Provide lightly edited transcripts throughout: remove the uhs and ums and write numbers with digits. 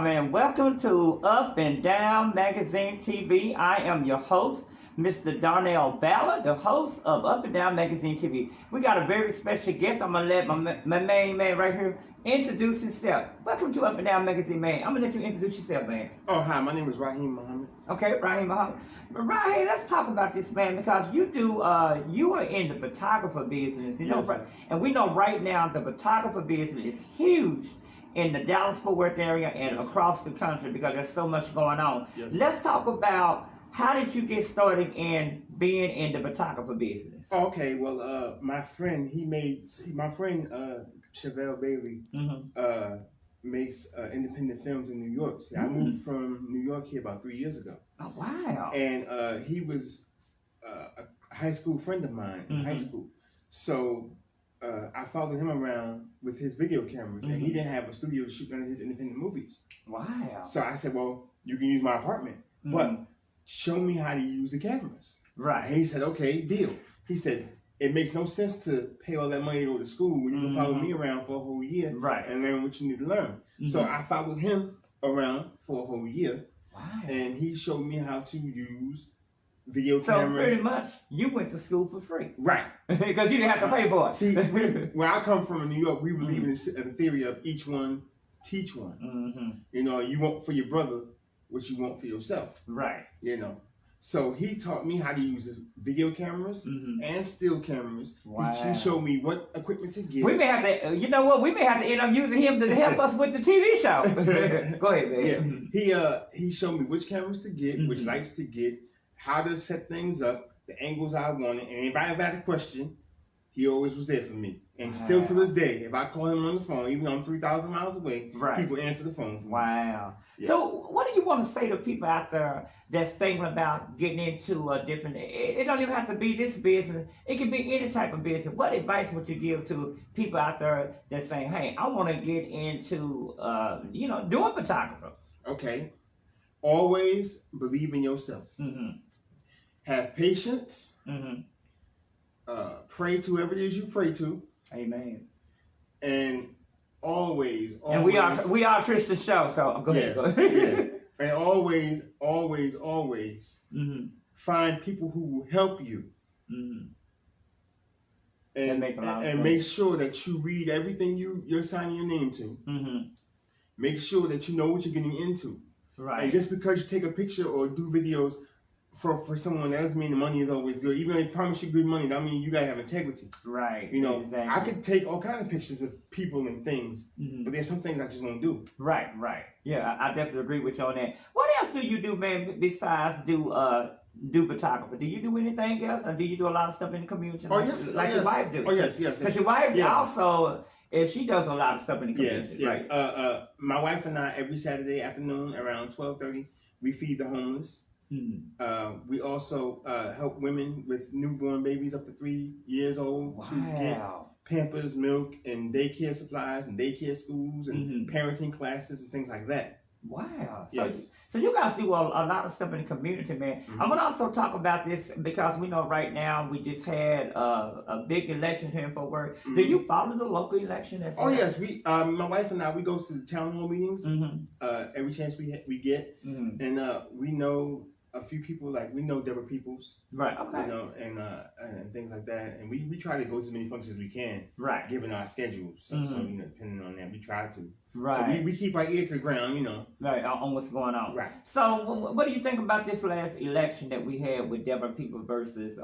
y'all, man. Welcome to Up and Down Magazine TV. I am your host, Mr. Darnell Ballard, the host of Up and Down Magazine TV. We got a very special guest. I'm going to let my main man right here introduce himself. Welcome to Up and Down Magazine, man. I'm going to let you introduce yourself, man. Oh, hi. My name is Raheem Muhammad. Okay, Raheem Muhammad. Raheem, let's talk about this, man, because you are in the photographer business, Yes, sir. And we know right now the photographer business is huge in the Dallas-Fort Worth area and Yes, across the country because there's so much going on. Yes. Let's talk about how did you get started in being in the photographer business? Oh, okay. Well, my friend, Chevelle Bailey, makes independent films in New York. See, I moved from New York here about 3 years ago. Oh, wow. And he was a high school friend of mine in high school. So I followed him around with his video cameras, and he didn't have a studio to shoot none of his independent movies. Wow. So I said, well, you can use my apartment, but show me how to use the cameras. Right. And he said, okay, deal. He said, it makes no sense to pay all that money to go to school when you can follow me around for a whole year and learn what you need to learn. So I followed him around for a whole year. Wow. And he showed me how to use video So cameras. pretty much, you went to school for free. Right. Because you didn't have to pay for it. See, where I come from in New York, we believe in the theory of each one, teach one. You know, you want for your brother what you want for yourself. Right. You know. So he taught me how to use video cameras and still cameras. Wow. He showed me what equipment to get. We may have to, you know what? We may have to end up using him to help us with the TV show. Go ahead, man. Yeah, he showed me which cameras to get, which lights to get, how to set things up, the angles I wanted. And if I ever had a question, he always was there for me. And still to this day, if I call him on the phone, even though I'm 3,000 miles away, people answer the phone for me. Wow. Yeah. So what do you want to say to people out there that's thinking about getting into a different, it don't even have to be this business. It can be any type of business. What advice would you give to people out there that's saying, hey, I want to get into, doing photography? Okay. Always believe in yourself. Have patience. Pray to whoever it is you pray to. Amen. And always. And we are Christian show, so go ahead. Yes. And always find people who will help you. And make sure that you read everything you're signing your name to. Make sure that you know what you're getting into. Right. And just because you take a picture or do videos for someone, that doesn't mean the money is always good. Even though they promise you good money, that means you gotta have integrity. Right. You know, exactly. I could take all kinds of pictures of people and things, but there's some things I just won't do. Right. Yeah, I definitely agree with you on that. What else do you do, man, besides do photography? Do you do anything else? Or do you do a lot of stuff in the community? Like your wife do? Oh, yes. Because your wife also, she does a lot of stuff in the community. Yes. Right? My wife and I, every Saturday afternoon around 12:30, we feed the homeless. We also help women with newborn babies up to 3 years old to get Pampers, milk, and daycare supplies, and daycare schools, and parenting classes, and things like that. Wow. Yes. So you guys do a lot of stuff in the community, man. I'm going to also talk about this because we know right now we just had a big election here in Fort Worth. Do you follow the local election as well? Oh, yes. We, my wife and I, we go to the town hall meetings every chance we get. And we know a few people, like we know Deborah Peoples. Right, okay. You know, and things like that. And we try to go to as many functions as we can. Right. Given our schedules. So, you know, depending on that, we try to. Right. So we keep our ear to the ground, you know. Right, on what's going on. Right. So what do you think about this last election that we had with Deborah Peoples versus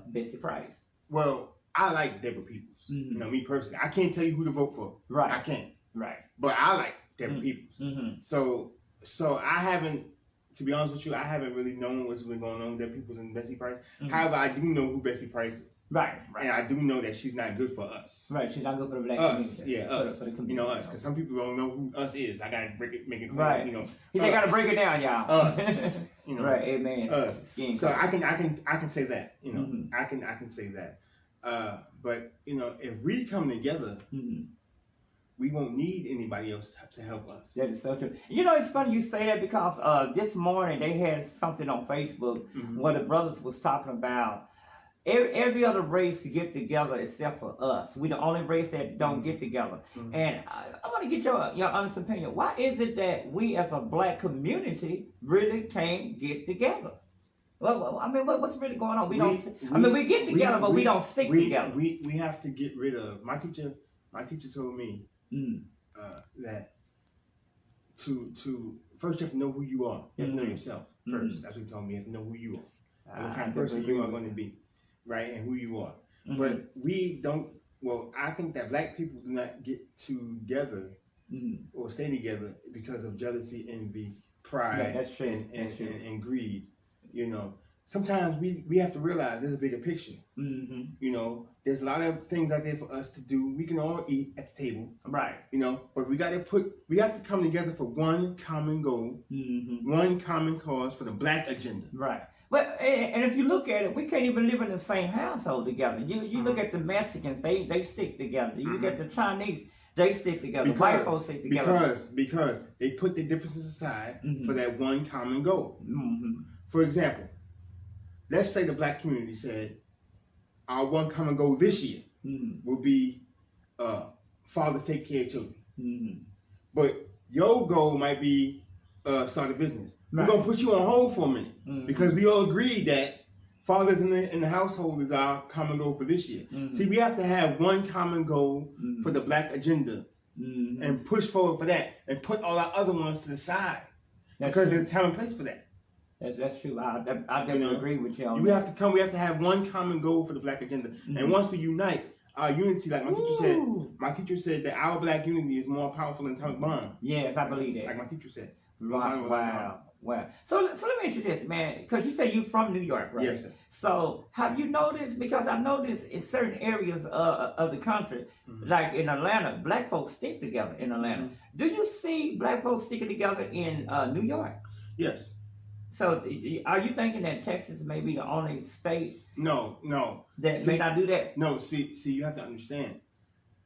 Bessie Price? Well, I like Deborah Peoples. You know, me personally. I can't tell you who to vote for. Right. I can't. Right. But I like Deborah Peoples. So I haven't, to be honest with you, I haven't really known what's been going on with Deborah Peoples and Bessie Price. However, I do know who Bessie Price is. Right. And I do know that she's not good for us. Right, she's not good for the black community. Yeah, us. For the community. You know, us. Because some people don't know who us is. I got to make it clear, right. You know. They got to break it down, y'all. Us. You know. Right, amen. Us. So I can say that, you know. I can say that. But, you know, if we come together, we won't need anybody else to help us. That is so true. You know, it's funny you say that because this morning they had something on Facebook where the brothers was talking about every other race get together except for us. We the only race that don't get together. And I want to get your honest opinion. Why is it that we as a black community really can't get together? Well, I mean, what's really going on? We get together, but we don't stick together. We have to get rid of. My teacher told me that to first you have to know who you are. You have to know yourself first. That's what he told me. You have to know who you are, and what kind of person you are going to be, right, and who you are. But we don't. Well, I think that black people do not get together or stay together because of jealousy, envy, pride, and greed. You know, sometimes we have to realize there's a bigger picture. You know, there's a lot of things out there for us to do. We can all eat at the table, right? You know, but we have to come together for one common goal, one common cause for the black agenda, right? But and if you look at it, we can't even live in the same household together. You look at the Mexicans, they stick together. You look at the Chinese, they stick together. White folks stick together because they put their differences aside for that one common goal. For example, let's say the black community said, our one common goal this year will be fathers take care of children. But your goal might be start a business. Right. We're going to put you on hold for a minute because we all agreed that fathers in the household is our common goal for this year. See, we have to have one common goal for the black agenda and push forward for that and put all our other ones to the side because there's a time and place for that. That's true. I definitely agree with you on We have to have one common goal for the black agenda. And once we unite, our unity, like my teacher said that our black unity is more powerful than atomic bomb. Yes, I believe that. Like my teacher said. Wow. So let me ask you this, man, because you say you're from New York, right? Yes, sir. So have you noticed, because I noticed in certain areas of the country, like in Atlanta, black folks stick together in Atlanta. Do you see black folks sticking together in New York? Yes. So are you thinking that Texas may be the only state No. that may not do that? No, see, you have to understand.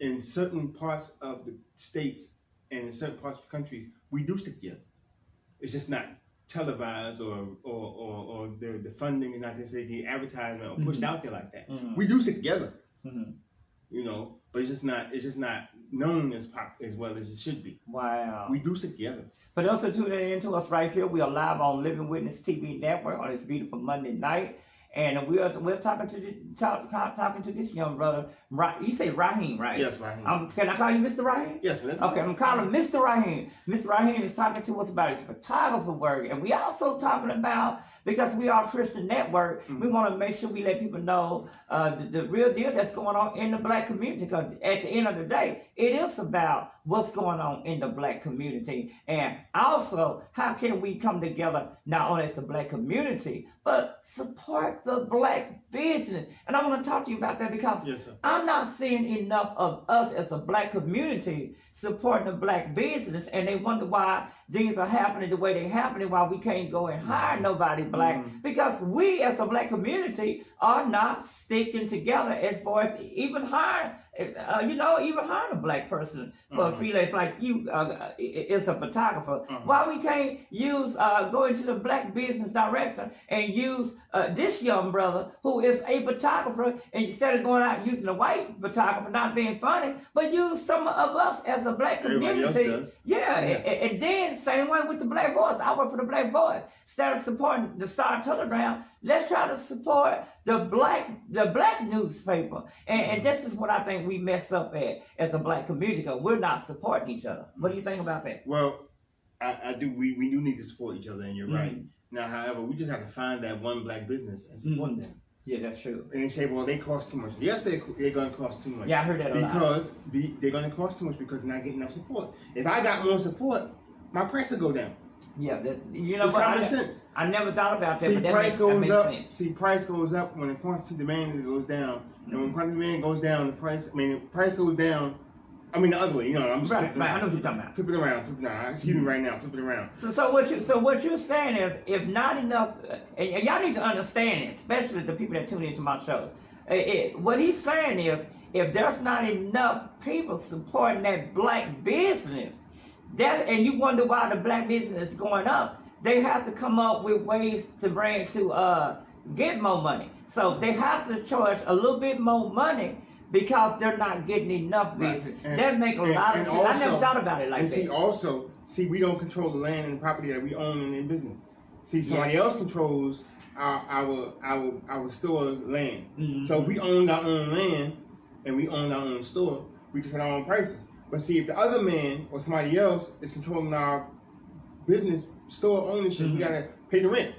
In certain parts of the states and in certain parts of countries, we do stick together. It's just not televised or the funding is not necessarily advertisement or pushed out there like that. We do stick together. You know, but it's just not known as well as it should be. Wow. We do stick together. For those who are tuning in to us right here, we are live on Living Witness TV Network on this beautiful Monday night. And we're talking to this young brother. You say Raheem, right? Yes, Raheem. Can I call you Mr. Raheem? Yes, man. Okay, I'm calling him Mr. Raheem. Mr. Raheem is talking to us about his photography work. And we also talking about, because we are a Christian network, we want to make sure we let people know the real deal that's going on in the black community. Because at the end of the day, it is about what's going on in the black community. And also, how can we come together not only as a black community, but support the black business. And I want to talk to you about that because I'm not seeing enough of us as a black community supporting the black business, and they wonder why things are happening the way they're happening, why we can't go and hire nobody black, because we as a black community are not sticking together as far as even hiring a black person for a freelance like you is a photographer. Why we can't use go into the black business director and use this young brother who is a photographer, and instead of going out using a white photographer, not being funny, but use some of us as a black community. And then same way with the Black Voice. I work for the Black Voice. Instead of supporting the Star Telegram, let's try to support the black newspaper. And this is what I think we mess up at as a black community, because we're not supporting each other. What do you think about that? Well, I do. We do need to support each other, and you're right. Now, however, we just have to find that one black business and support them. Yeah, that's true. And they say, well, they cost too much. Yes, they're going to cost too much. Yeah, I heard that a lot. Because they're going to cost too much because they're not getting enough support. If I got more support, my price will go down. Yeah, it's common sense. I never thought about that. See, but that price goes up. Sense. See, price goes up when the quantity demand goes down, and when quantity demand goes down, the price goes down. I mean the other way. You know, I'm just right. I know what you're talking about. Flip it around. Excuse me, right now. Flip it around. So what you're saying is, if not enough, and y'all need to understand it, especially the people that tune into my show. What he's saying is, if there's not enough people supporting that black business, and you wonder why the black business is going up, they have to come up with ways to bring to get more money. So they have to charge a little bit more money because they're not getting enough business. That make a lot of sense. I never thought about it like that. See, we don't control the land and property that we own and in business. See, somebody else controls our store land. Mm-hmm. So if we own our own land and we own our own store, we can set our own prices. But see, if the other man or somebody else is controlling our business store ownership, we gotta pay the rent.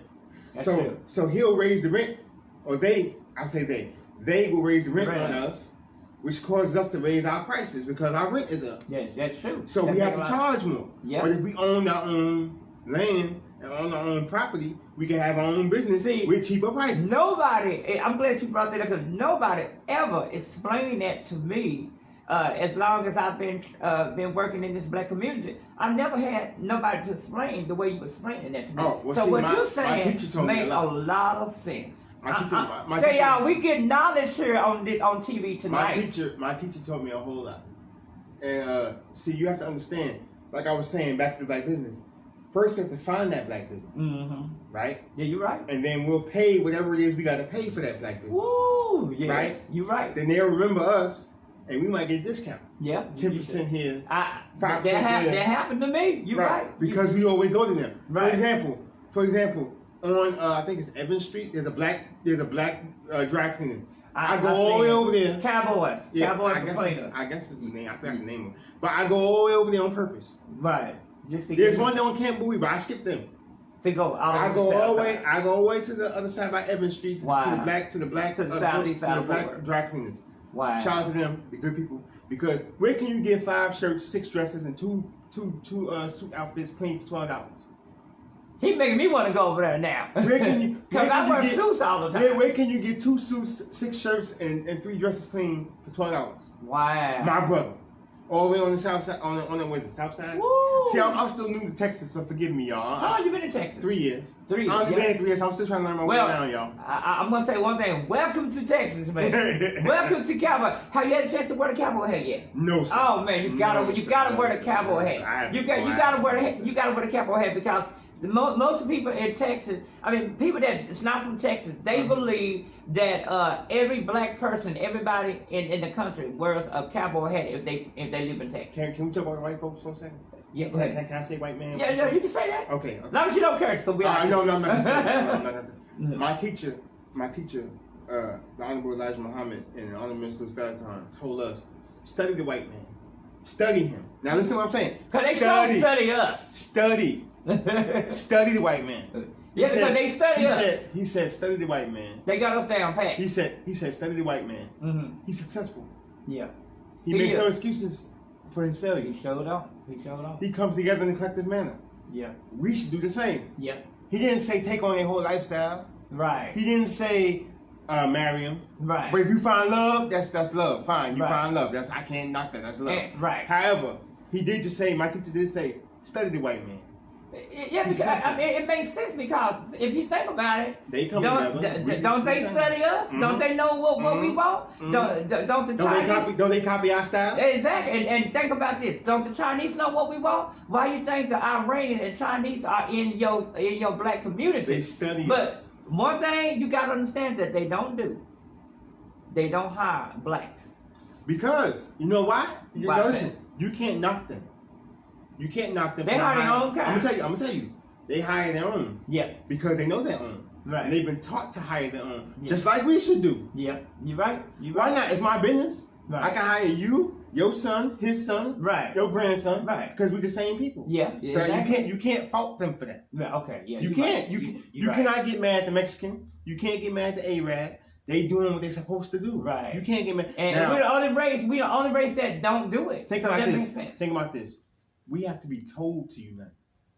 So he'll raise the rent, or they will raise the rent on us, which causes us to raise our prices because our rent is up. Yes, that's true. So we have to charge more. Yep. But if we own our own land and own our own property, we can have our own business with cheaper prices. Nobody, I'm glad you brought that up because nobody ever explained that to me. As long as I've been working in this black community, I never had nobody to explain the way you were explaining that to me. Oh, well, so see, what you're saying makes a lot of sense. Y'all, we get knowledge here on TV tonight. My teacher told me a whole lot. And see, you have to understand, like I was saying, back to the black business. First, we have to find that black business, right? Yeah, you're right. And then we'll pay whatever it is we got to pay for that black business. Woo, yes, right? You're right. Then they'll remember us. And we might get a discount. Yeah. 10% here. 5% that happened to me. You're right. Because we always go to them. Right. For example, on I think it's Evans Street, there's a black dry cleaner. I go all the way over there. Cowboys. Yeah, Cowboys I guess it's the name. I forgot the name of it. But I go all the way over there on purpose. Right. Just there's one there on Camp Bowie, but I skip them. To go I go all the way to the other side by Evans Street to the black dry cleaners. Wow. Shout out to them, the good people. Because where can you get 5 shirts, 6 dresses, and two suit outfits clean for $12? He making me want to go over there now. Because I wear suits all the time. Where can you get 2 suits, 6 shirts, and 3 dresses clean for $12? Wow. My brother. All the way on the south side, on the south side. Woo. See, I'm still new to Texas, so forgive me, y'all. How long you been in Texas? 3 years. 3 years. I've only been in 3 years. I'm still trying to learn my way around, y'all. I'm gonna say one thing. Welcome to Texas, man. Welcome to cowboy. Have you had a chance to wear the cowboy hat yet? No, sir. Oh man, you gotta wear the cowboy hat. You gotta wear the cowboy hat because most people in Texas, I mean, people that it's not from Texas, they believe that every black person, everybody in the country wears a cowboy hat if they live in Texas. Can we talk about white folks for a second? Yeah, go ahead. Can I say white man? Yeah, you can say that. Okay. As long as you don't curse, because we are. No. My teacher, the Honorable Elijah Muhammad and the Honorable Minister Farrakhan told us, study the white man. Study him. Now listen to what I'm saying. Because they don't study us. Study the white man. Yeah, because they study us. He said, study the white man. They got us down pat. He said, study the white man. Mm-hmm. He's successful. Yeah. He makes no excuses for his failures. He showed up. He comes together in a collective manner. Yeah. We should do the same. Yeah. He didn't say take on their whole lifestyle. Right. He didn't say marry him. Right. But if you find love, that's love. Fine. You find love. I can't knock that. That's love. Right. However, he did just say, my teacher did say, study the white man. Yeah, because I mean, it makes sense because if you think about it, they come together. Don't they study us? Mm-hmm. Don't they know what we want? Mm-hmm. Don't they copy our style? Exactly. And think about this. Don't the Chinese know what we want? Why you think the Iranians and Chinese are in your black community? They study but us. One thing you got to understand that they don't do. They don't hire blacks. Because you know why? Listen, you can't knock them. You can't knock them. They hire their own kind. I'm gonna tell you. They hire their own. Yeah. Because they know their own. Right. And they've been taught to hire their own. Yeah. Just like we should do. Yeah. You're right. Why not? It's my business. Right. I can hire you, your son, his son, right, your grandson. Right. Because we're the same people. Yeah. So exactly. you can't fault them for that. Yeah, okay. Yeah. You can't. Right. You cannot get mad at the Mexican. You can't get mad at the Arab. They doing what they're supposed to do. Right. You can't get mad. And now, we're the only race that don't do it. Think about this. Think about this. We have to be told to unite.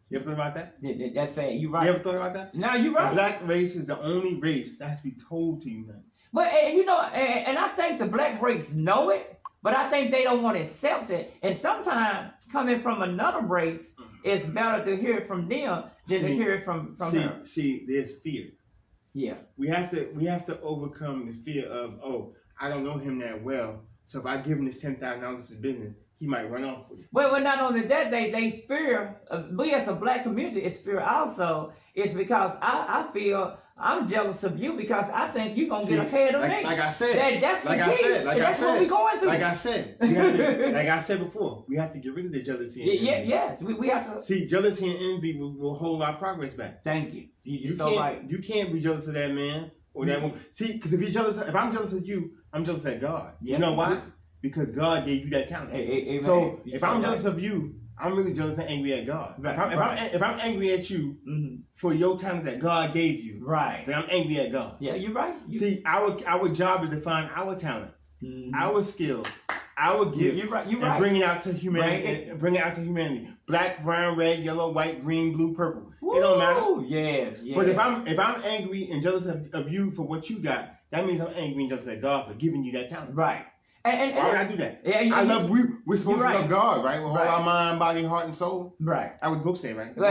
You ever thought about that? That's it. You're right. You ever thought about that? No, you're right. The black race is the only race that has to be told to unite. But and I think the black race know it, but I think they don't want to accept it. And sometimes coming from another race, it's better to hear it from them than to hear it from them. See, there's fear. Yeah. We have to overcome the fear of, I don't know him that well, so if I give him this $10,000 for business, he might run off with it. Well, not only that, they fear. We as a black community is fear also. It's because I feel I'm jealous of you because I think you're gonna get ahead of me. Like I said, that's the key. That's what we're going through. Like I said, we have to, like I said before, we have to get rid of the jealousy. And envy. Yes, we have to. See, jealousy and envy will hold our progress back. Thank you. You can't be jealous of that man or that woman. See, because if I'm jealous of you, I'm jealous of God. Yeah. You know why? Because God gave you that talent. So if I'm jealous of you, I'm really jealous and angry at God. Right. If I'm angry at you for your talent that God gave you, right, then I'm angry at God. Yeah, you're right. See, our job is to find our talent, our skill, our gift, you're right. and bring it out to humanity. Bring it out to humanity. Black, brown, red, yellow, white, green, blue, purple. Woo! It don't matter. Yes. But if I'm angry and jealous of you for what you got, that means I'm angry and jealous at God for giving you that talent. Right. And why would I do that? Yeah, we're supposed to love God, right? With all our mind, body, heart, and soul. Right. I would book say, right? You're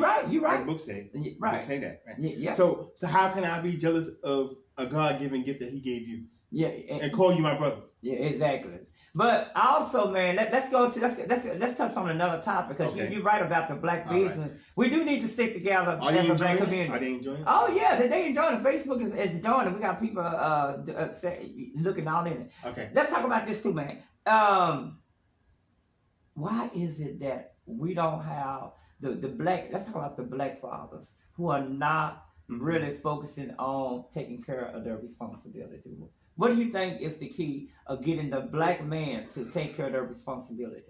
right. You're right. I would book say. Right. Book say that. Right? Yeah. So how can I be jealous of a God-given gift that He gave you? Yeah. And call you my brother. Yeah, exactly. But also, man, let's touch on another topic because you're right about the black business. Right. We do need to stick together as a black community. Are they enjoying it? Oh yeah, they enjoying it. Facebook is enjoying it. We got people looking all in it. Okay. Let's talk about this too, man. Why is it that we don't have the black? Let's talk about the black fathers who are not really focusing on taking care of their responsibility. What do you think is the key of getting the black man to take care of their responsibility?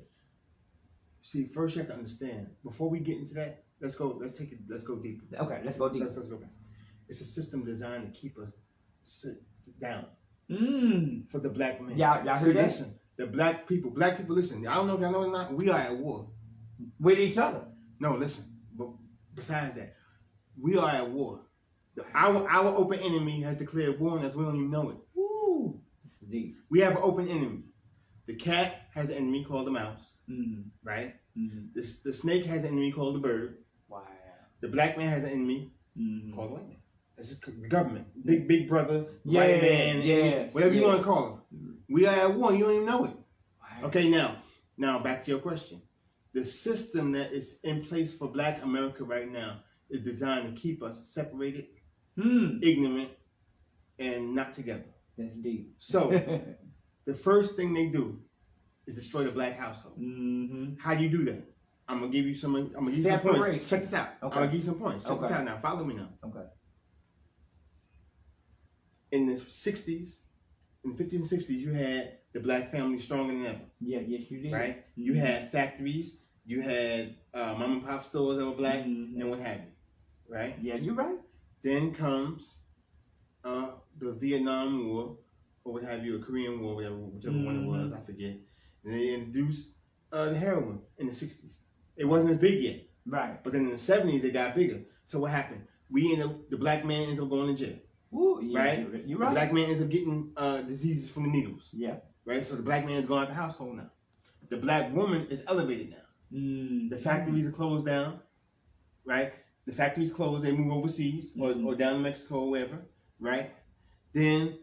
See, first you have to understand. Before we get into that, let's go deeper. Okay, let's go deeper. Let's go back. It's a system designed to keep us sit down. For the black man. Y'all heard that? Listen, the black people, listen. I don't know if y'all know or not. We are at war with each other. No, listen. But besides that, we are at war. Our open enemy has declared war on us. We don't even know it. This is deep. We have an open enemy. The cat has an enemy called the mouse, right? The snake has an enemy called the bird. Wow. The black man has an enemy called the white man. That's the government. Big brother, white man, whatever you want to call him. We are at war. You don't even know it. Wow. Okay, now back to your question. The system that is in place for black America right now is designed to keep us separated, ignorant, and not together. That's deep. So, the first thing they do is destroy the black household. How do you do that? I'm gonna give you some points. Check this out. Okay. I'm gonna give you some points. Check this out now. Follow me now. Okay. In the 60s, in the 50s and 60s, you had the black family stronger than ever. Yeah, yes you did. Right? You had factories. You had mom and pop stores that were black and what have you. Right? Yeah, you're right. Then comes the Vietnam War, or what have you, a Korean War, whichever one it was, I forget. And they introduced the heroin in the 60s. It wasn't as big yet. Right. But then in the 70s, it got bigger. So what happened? The black man ends up going to jail. Ooh, yeah, right? You're right. The black man ends up getting diseases from the needles. Yeah. Right? So the black man is going out the household now. The black woman is elevated now. The factories are closed down. Right? The factories closed, they move overseas or down to Mexico or wherever. Right? Then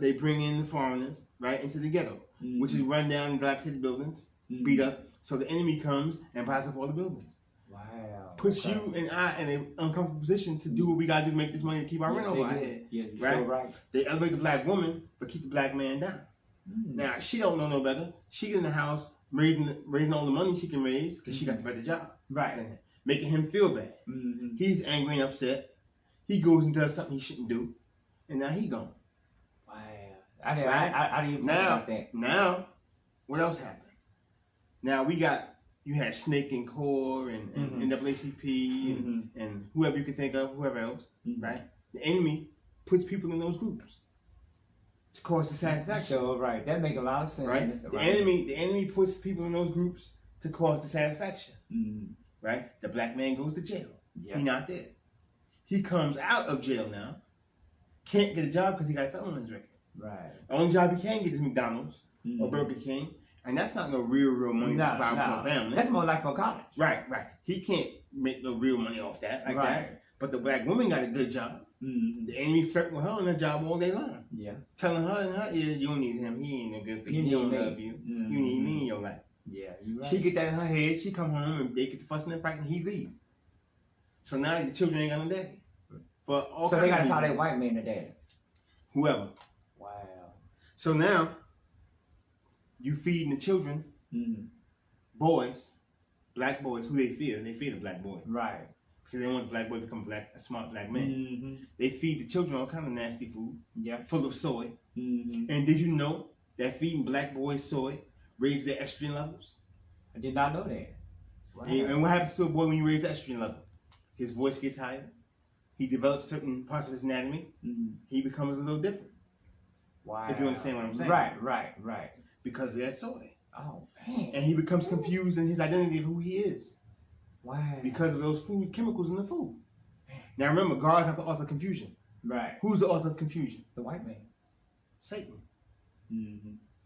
they bring in the foreigners, right, into the ghetto, which is run down and dilapidated buildings, beat up. So the enemy comes and buys up all the buildings. Wow. Puts you and I in an uncomfortable position to do what we got to do to make this money to keep our rent over our head. Yeah, right? So right. They elevate the black woman, but keep the black man down. Now, she don't know no better. She in the house raising all the money she can raise because she got the better job. Right. Making him feel bad. He's angry and upset. He goes and does something he shouldn't do. And now he gone. Wow. I didn't even think about that. Now, what else happened? Now you had Snake and Core and NAACP and whoever you could think of, whoever else, right? The enemy puts people in those groups to cause dissatisfaction. So right, that makes a lot of sense. Right? The enemy puts people in those groups to cause dissatisfaction. Right? The black man goes to jail. Yep. He's not there. He comes out of jail now. Can't get a job because he got a felon on his record. Right. The only job he can get is McDonald's or Burger King. And that's not no real money to survive with your family. That's more like for college. Right. He can't make no real money off that that. But the black woman got a good job. The enemy flirting with her on her job all day long. Yeah. Telling her in her ear, you don't need him. He ain't no good for you. He don't love you. You need me in your life. Yeah, you right. She get that in her head. She come home and they get to fussing and fighting. He leave. So now the children ain't got no daddy. So they got to call their white man a daddy. Whoever. Wow. So now you feeding the children, boys, black boys who they fear. They fear the black boy. Right. Because they want the black boy to become a smart black man. They feed the children all kind of nasty food. Yeah. Full of soy. And did you know that feeding black boys soy raises their estrogen levels? I did not know that. Wow. And what happens to a boy when you raise the estrogen level? His voice gets higher. He develops certain parts of his anatomy. He becomes a little different. Wow. If you understand what I'm saying. Right. Because of that soy. Oh, man. And he becomes confused in his identity of who he is. Wow. Because of those food chemicals in the food. Now remember, God's not the author of confusion. Right. Who's the author of confusion? The white man. Satan.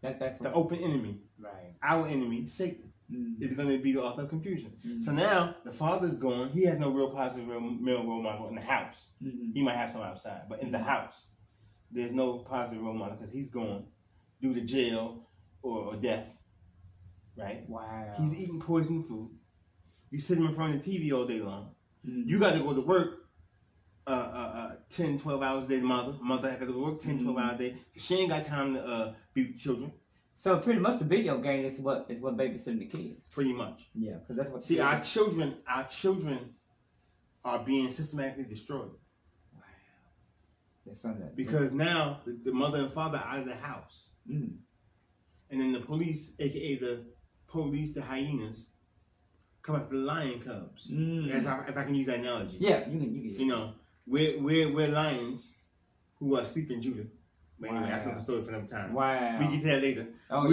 That's the open enemy. Right. Our enemy, Satan, is going to be the author of confusion. So now the father's gone. He has no real positive male role model in the house. He might have some outside, but in the house, there's no positive role model because he's gone due to jail or death. Right. Wow. He's eating poison food. You sit him in front of the TV all day long. You got to go to work 10, 12 hours a day. Mother has to go to work 10, 12 hours a day. She ain't got time to be with children. So pretty much the video game is what babysitting the kids. Pretty much. Yeah, because that's what. See, our children are being systematically destroyed. Wow. That's something. Because now the mother and father are out of the house, and then the police, aka the hyenas, come after the lion cubs. If I can use that analogy. Yeah, you can. You know, we're lions who are asleep in Judah. But anyway, that's another story for another time. Wow. We get to that later. Oh,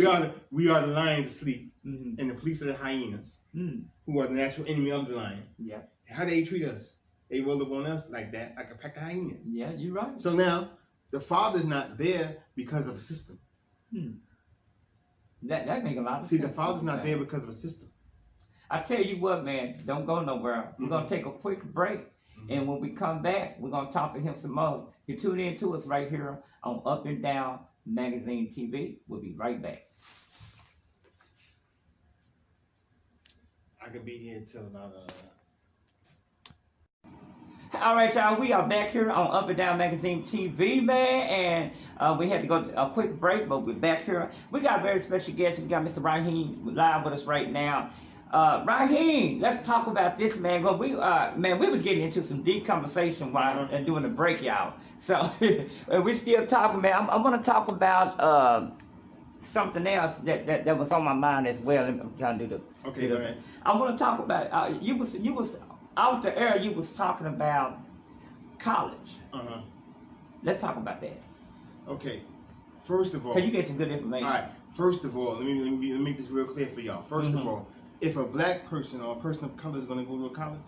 we are the lions asleep, and the police are the hyenas, who are the natural enemy of the lion. Yeah. How they treat us? They roll up on us like that, like a pack of hyenas. Yeah, you're right. So now the father's not there because of a system. That make a lot of sense. See, the father's not there because of a system. I tell you what, man, don't go nowhere. We're gonna take a quick break, and when we come back, we're gonna talk to him some more. You tune in to us right here on Up and Down Magazine TV. We'll be right back. I could be here till about All right, y'all, we are back here on Up and Down Magazine TV, man, and we had to go a quick break, but we're back here. We got a very special guest. We got Mr. Raheem live with us right now. Raheem, let's talk about this, man. Well, we was getting into some deep conversation while doing the break, y'all. So we still talking, man. I want to talk about something else that was on my mind as well. I'm trying to do the. Okay, go ahead. I want to talk about you was out the air. You was talking about college. Let's talk about that. Okay. First of all, cause you get some good information. All right. First of all, let me make this real clear for y'all. First of all, if a black person or a person of color is going to go to a college,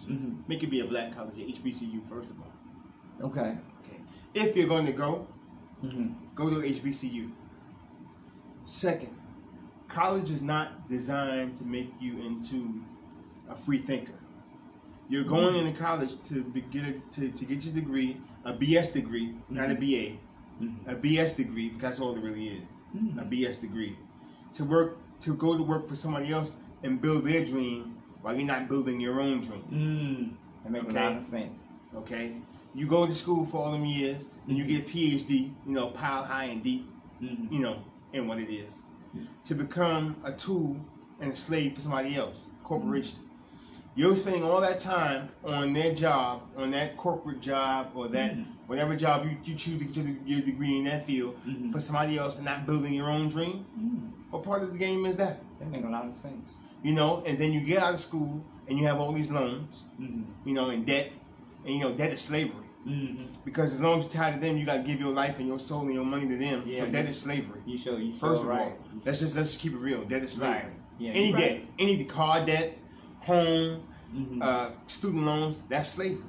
make it be a black college, a HBCU, first of all. Okay. If you're going to go, go to HBCU. Second, college is not designed to make you into a free thinker. You're going into college to get your degree, a BS degree, not a BA, a BS degree, because that's all it really is, a BS degree, to go to work for somebody else and build their dream while you're not building your own dream. That makes a lot of sense. Okay? You go to school for all them years, and you get a PhD, pile high and deep, in what it is, to become a tool and a slave for somebody else, corporation. You're spending all that time on their job, on that corporate job, or that whatever job you choose to get your degree in that field for somebody else and not building your own dream. What part of the game is that? That makes a lot of sense. And then you get out of school and you have all these loans, and debt, and debt is slavery. Because as long as you're tied to them, you got to give your life and your soul and your money to them. Yeah, so debt is slavery. You show First of right. all, let's just keep it real. Debt is slavery. Right. Yeah, any debt, any car debt, home, student loans, that's slavery.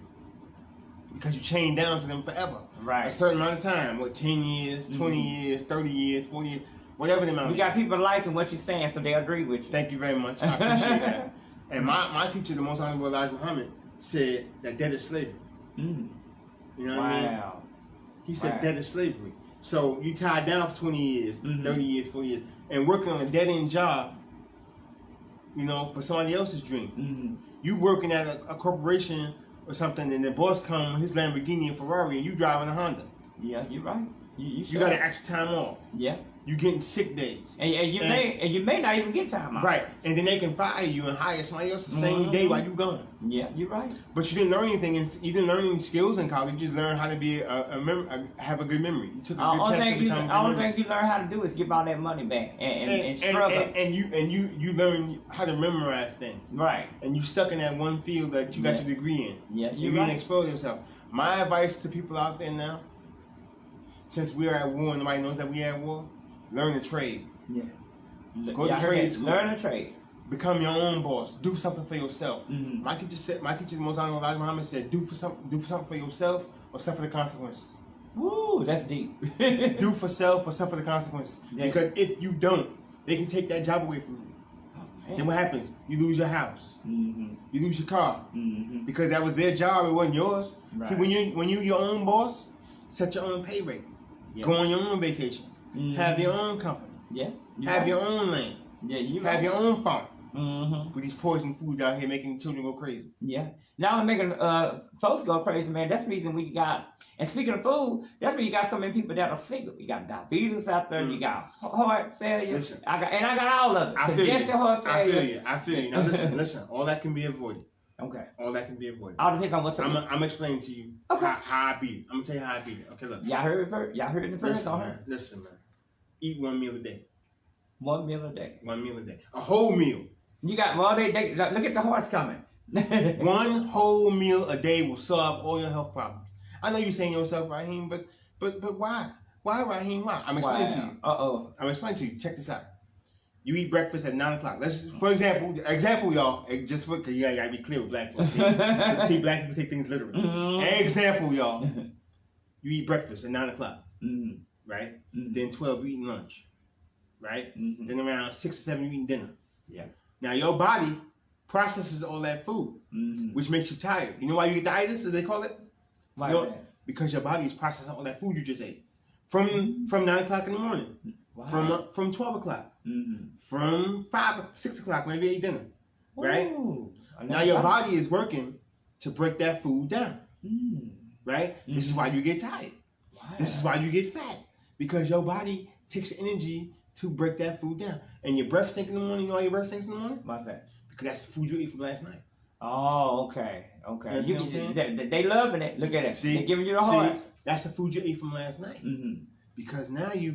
Because you chain down to them forever. Right. A certain amount of time, 10 years, 20 years, 30 years, 40 years, whatever the amount. We got people liking what you're saying, so they agree with you. Thank you very much. I appreciate that. And my teacher, the Most Honorable Elijah Muhammad, said that debt is slavery. Mm. You know what I mean? He said that is slavery. So you tied down for 20 years, 30 years, 40 years, and working on a dead-end job, you know, for somebody else's dream. You working at a corporation or something, and the boss come with his Lamborghini and Ferrari, and you driving a Honda. Yeah, you're right. You got an extra time off. Yeah. You getting sick days. And you may not even get time off. Right. And then they can fire you and hire somebody else the same day while you gone. Yeah, you're right. But you didn't learn anything. You didn't learn any skills in college. You just learned how to be have a good memory. You took a good test to become all the thing you learn how to do is give all that money back and struggle. And you learn how to memorize things. Right. And you stuck in that one field that you got your degree in. Yeah, you didn't expose yourself. My advice to people out there now, since we are at war and nobody knows that we are at war, learn a trade. Yeah. Go to trade school. Learn a trade. Become your own boss. Do something for yourself. My teacher, Most Honorable Elijah Muhammad said, do something for yourself or suffer the consequences. Woo, that's deep. Do for self or suffer the consequences. Yeah. Because if you don't, they can take that job away from you. Oh, then what happens? You lose your house. You lose your car. Because that was their job, it wasn't yours. Right. See, when you're your own boss, set your own pay rate. Go on your own vacations. Have your own company. Yeah. Have your own land. Yeah, have your own farm. With these poison foods out here making children go crazy. Yeah. Now I'm making folks go crazy, man. That's the reason we got. And speaking of food, that's why you got so many people that are single. You got diabetes out there. You got heart failure. Listen, I got all of it. I feel you. Heart failure. I feel you. Now listen. All that can be avoided. Okay. All that can be avoided. All depends on what's up. I'm explaining to you how I beat it. I'm gonna tell you how I beat it. Okay, look. Y'all heard it first. Y'all heard it first. Listen, man. Eat 1 meal a day. 1 meal a day. 1 meal a day. A whole meal. You got they look at the horse coming. 1 whole meal a day will solve all your health problems. I know you're saying to yourself, Raheem, but why? Why, Raheem? Why? I'm explaining to you. I'm explaining to you. Check this out. You eat breakfast at 9 o'clock. Let's, for example, y'all, just for, cause you gotta be clear with black folks. See, black people take things literally. Example, y'all. You eat breakfast at 9 o'clock, right? Then 12 you eating lunch, right? Then around 6 or 7 you eating dinner. Yeah. Now your body processes all that food, which makes you tired. You know why you get the itis, as they call it? Why is that? Because your body is processing all that food you just ate. From 9 o'clock in the morning. Wow. From 12 o'clock. From 6 o'clock, maybe ate dinner. Right? Ooh, now your body is working to break that food down. Right? This is why you get tired. Wow. This is why you get fat. Because your body takes energy to break that food down. And your breath stinks in the morning. You know why your breath stinks in the morning? Why's that? Because that's the food you ate from last night. Oh, okay. They loving it. Look at it. They're giving you the heart. That's the food you ate from last night. Because now you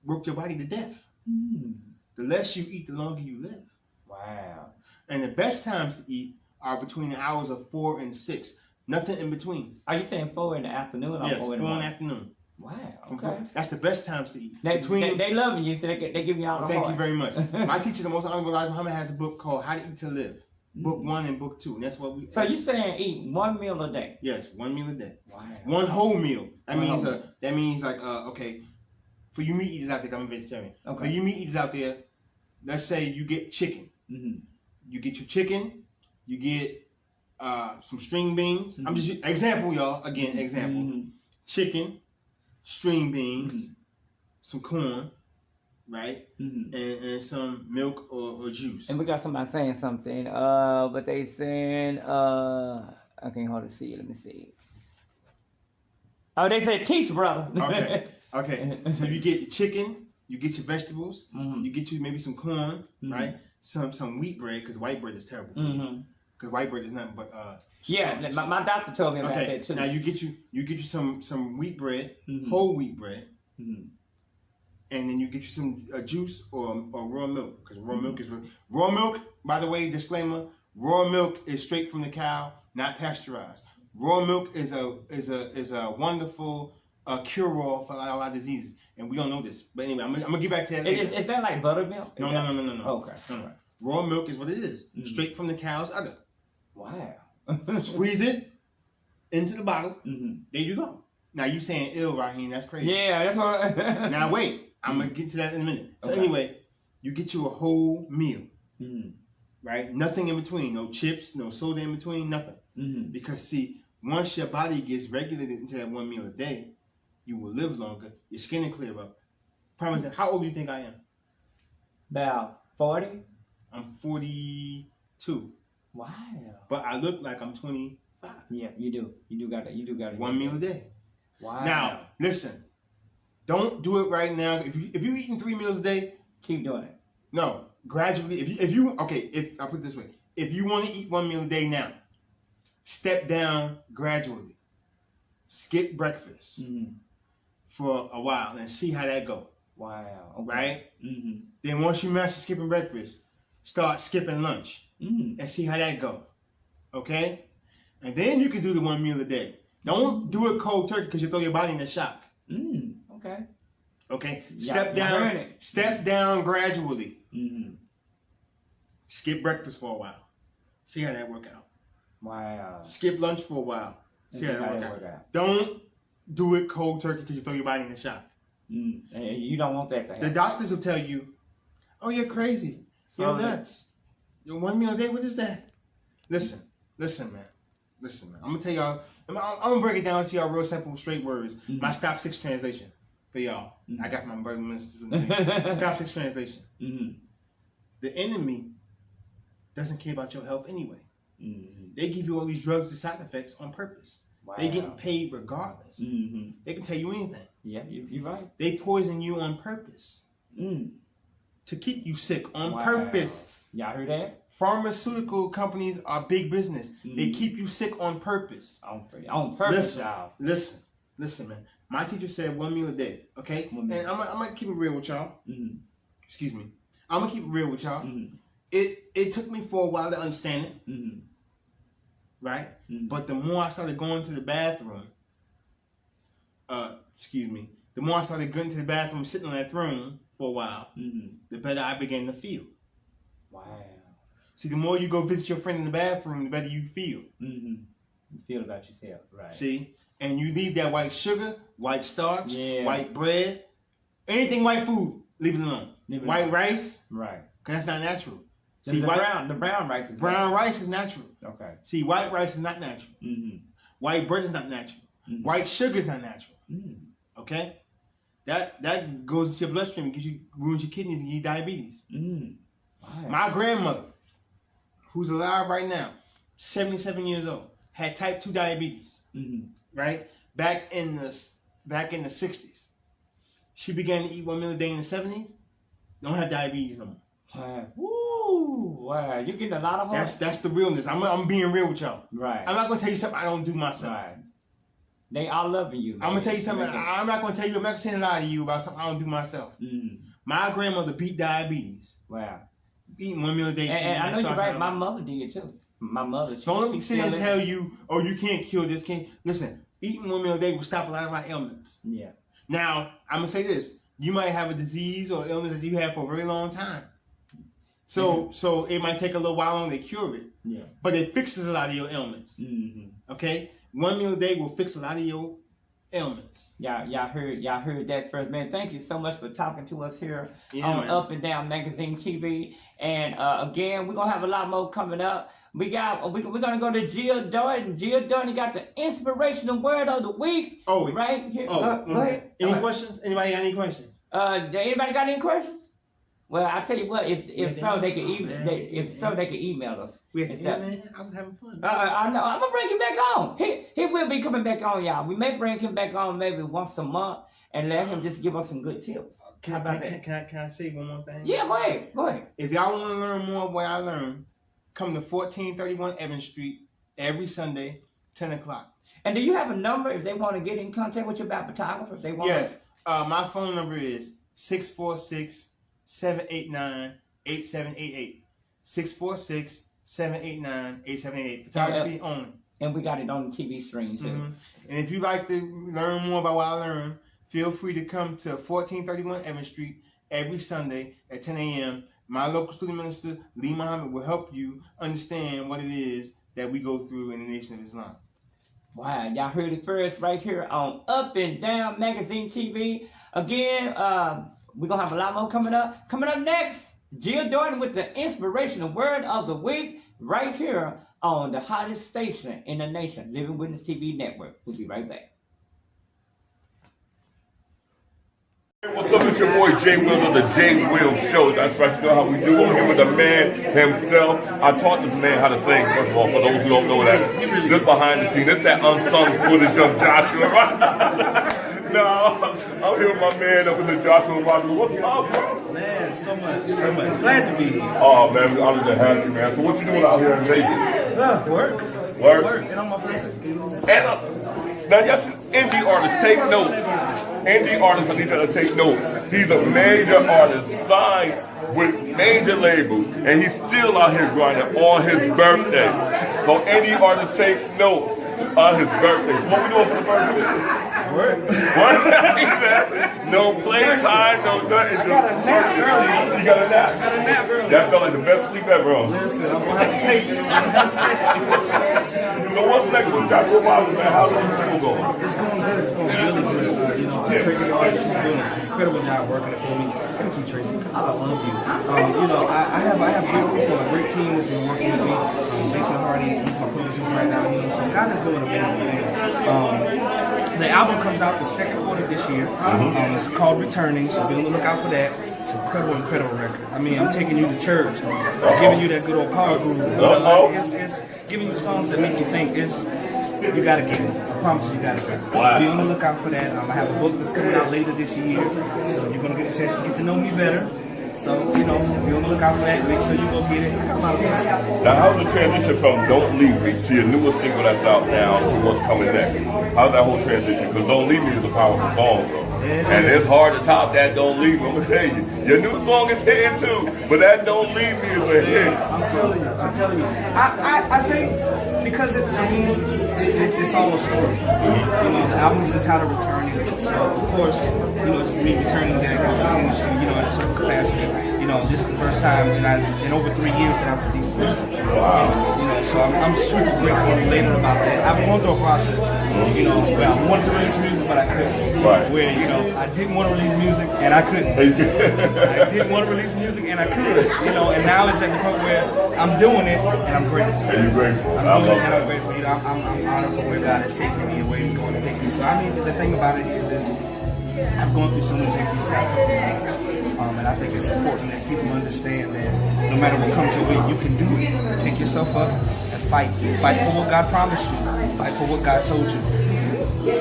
worked your body to death. The less you eat, the longer you live. Wow. And the best times to eat are between the hours of 4 and 6. Nothing in between. Are you saying 4 in the afternoon or yes, 4 in the morning? 4 in the afternoon. Wow. Okay. That's the best times to eat. They loving you, so they give you all the Thank you very much. My teacher, the Most Honorable Elijah Muhammad, has a book called How to Eat to Live. Book 1 and book 2. And that's what we. So you saying eat 1 meal a day? Yes, 1 meal a day. Wow. 1 whole meal. That means okay. For you meat eaters out there, I'm a vegetarian. Okay. For you meat eaters out there, let's say you get chicken. You get your chicken. You get some string beans. I'm just example, y'all. Again, example. Chicken, string beans, some corn, right? And some milk or juice. And we got somebody saying something. But they saying I can't hardly see it. Let me see. Oh, they said teach, brother. Okay. So you get your chicken, you get your vegetables, you get you maybe some corn, right? Some wheat bread, because white bread is terrible. Because white bread is nothing but my doctor told me about that too. Now you get you some wheat bread, whole wheat bread, and then you get you some juice or raw milk, because raw milk is raw milk. By the way, disclaimer: raw milk is straight from the cow, not pasteurized. Raw milk is a wonderful cure-all for a lot of diseases, and we don't know this. But anyway, I'm gonna get back to that later. Is that like buttermilk? No. Okay. No. Raw milk is what it is, straight from the cow's udder. Wow. Squeeze it into the bottle. There you go. Now you saying ill, Raheem? That's crazy. Yeah, that's what. Now wait, I'm gonna get to that in a minute. So anyway, you get you a whole meal, right? Nothing in between. No chips, no soda in between. Nothing. Because see, once your body gets regulated into that 1 meal a day, you will live longer. Your skin will clear up. Promise. How old do you think I am? About 40. I'm 42. Wow. But I look like I'm 25. Yeah, you do. You do got that. You do got it. 1 meal a day. Wow. Now, listen. Don't do it right now. If you're eating 3 meals a day, keep doing it. No, gradually. If I put it this way, if you want to eat 1 meal a day now, step down gradually. Skip breakfast for a while and see how that go. Wow. Okay. Right? Then once you master skipping breakfast, start skipping lunch and see how that go. Okay? And then you can do the 1 meal a day. Don't do it cold turkey because you throw your body in a shock. Okay. Okay? Step down gradually. Skip breakfast for a while. See how that work out. Wow. Skip lunch for a while. See how that work out. Don't do it cold turkey because you throw your body in a shock. And you don't want that to happen. The doctors will tell you, oh, you're crazy. You're nuts. You're 1 meal a day? What is that? Listen, man. I'm going to tell y'all. I'm going to break it down to y'all real simple, straight words. My Stop 6 translation for y'all. I got my brother ministers with me. Stop 6 translation. The enemy doesn't care about your health anyway. They give you all these drugs with side effects on purpose. Wow. They're getting paid regardless. They can tell you anything. Yeah, you're right. They poison you on purpose. To keep you sick on purpose. Y'all heard that? Pharmaceutical companies are big business. They keep you sick on purpose. On purpose, y'all. Listen, man. My teacher said 1 meal a day, okay? And I'm gonna keep it real with y'all. Excuse me. I'm gonna keep it real with y'all. It took me for a while to understand it. Right? But the more I started going to the bathroom, the more I started going to the bathroom, sitting on that throne for a while, the better I began to feel. Wow. See, the more you go visit your friend in the bathroom, the better you feel. You feel about yourself, right? See? And you leave that white sugar, white starch, white bread, anything white food, leave it alone. White rice, right? Because that's not natural. See, the brown rice is brown rice is natural. Okay. See, white rice is not natural. White bread is not natural. White sugar is not natural. Okay, that goes into your bloodstream and ruins your kidneys and gives you diabetes. Wow. My grandmother, who's alive right now, 77 years old, had type 2 diabetes. Right back in the 60s, she began to eat 1 meal a day in the 70s. Don't have diabetes no more. Wow. Woo! Wow, you're getting a lot of hope. That's the realness. I'm being real with y'all. Right. I'm not gonna tell you something I don't do myself. Right. They are loving you. Man. I'm gonna tell you something. I'm not gonna tell you. I'm not gonna say a lie to you about something I don't do myself. My grandmother beat diabetes. Wow. Eating 1 meal a day. And I know you're right. My mother did too. My mother. So don't let me sit and tell you, oh, you can't cure this. Listen, eating 1 meal a day will stop a lot of my ailments. Yeah. Now I'm gonna say this: you might have a disease or illness that you have for a very long time. So it might take a little while longer to cure it. Yeah. But it fixes a lot of your ailments. Okay? 1 meal a day will fix a lot of your ailments. Y'all heard that first, man. Thank you so much for talking to us here on Up and Down Magazine TV. And again, we're gonna have a lot more coming up. We're gonna go to Jill Dorn. Jill Dorn got the inspirational word of the week. Right here. Go ahead. Any questions? Anybody got any questions? Anybody got any questions? Well, I tell you what, if so, they can email us. Man, I was having fun. I know. I'm gonna bring him back on. He will be coming back on, y'all. We may bring him back on maybe once a month and let him just give us some good tips. Can I say one more thing? Yeah, go ahead. If y'all want to learn more of what I learned, come to 1431 Evans Street every Sunday, 10 o'clock. And do you have a number if they want to get in contact with you about photography? If they want. Yes. My phone number is 646-789-8788. 646-789-8788. Photography only. And we got it on the TV screen too. And if you like to learn more about what I learned, feel free to come to 1431 Evans Street every Sunday at 10 a.m. My local student minister, Lee Muhammad, will help you understand what it is that we go through in the Nation of Islam. Wow, y'all heard it first right here on Up and Down Magazine TV. Again, we're going to have a lot more coming up. Coming up next, Jill Dorn with the inspirational word of the week right here on the hottest station in the nation, Living Witness TV Network. We'll be right back. What's up, it's your boy Jay Will of the Jay Will Show. That's right, you know how we do. I'm here with the man himself. I taught this man how to sing, first of all, for those who don't know that. Just behind the scenes, it's that unsung footage of Joshua, right? No, I'm here with my man up in the Joshua Rogers. What's up, bro? Man, so much. Glad to be here. Oh, man, we're honored to have you, man. So what you doing out here in Vegas? Work. Work. And on my place. And now, yes, indie artists, take notes. Indie artists, I need you to take notes. He's a major artist, signed with major labels, and he's still out here grinding on his birthday. So indie artists, take notes on his birthday. So what we doing for the birthday? Work. No playtime, no nothing. I got a nap early. You got a nap? I got a nap early. That felt like the best sleep ever on. Listen, I'm going to have to take it. So what's next with Joshua Rogers, man? How's the school going? It's going good. It's going really good. Tracy Arch is doing an incredible job working it for me. Thank you, Tracy. I love you. I have great people, a great team that's been working with me. Jason Hardy, he's my producer right now. So God is doing amazing things. The album comes out the second quarter this year. It's called Returning, so be on the lookout for that. It's an incredible record. I mean, I'm taking you to church. I'm giving you that good old car groove. It's giving you songs that make you think. You gotta get it. I promise you gotta get it. So be on the lookout for that. I have a book that's coming out later this year, so you're gonna get a chance to get to know me better. So, be on the lookout for that. Make sure you go get it. Now, how's the transition from Don't Leave Me to your newest single that's out now to what's coming next? How's that whole transition? Because Don't Leave Me is a powerful song, bro. And it's hard to top that Don't Leave Me. I'm going to tell you. Your new song is hitting too, but that Don't Leave Me is a hit. I'm telling you. I think because it's all a story. The album's entitled Returning. So, of course, it's me returning back into the industry, in a certain capacity. This is the first time in over 3 years that I've released music. Wow. So I'm super grateful and elated about that. I've been going through a process. I wanted to release music, but I couldn't. Right. Where, I didn't want to release music, and I couldn't. I didn't want to release music, and I could. And now it's at the point where I'm doing it, and I'm grateful. And you're grateful. I'm doing it, and I'm grateful. I'm honored for where God has taken me and where He's going to take me. So, I mean, the thing about it is I've gone through so many things these past couple of years. And I think it's important that people understand that no matter what comes your way, you can do it. Pick yourself up and fight. Fight for what God promised you. Fight for what God told you.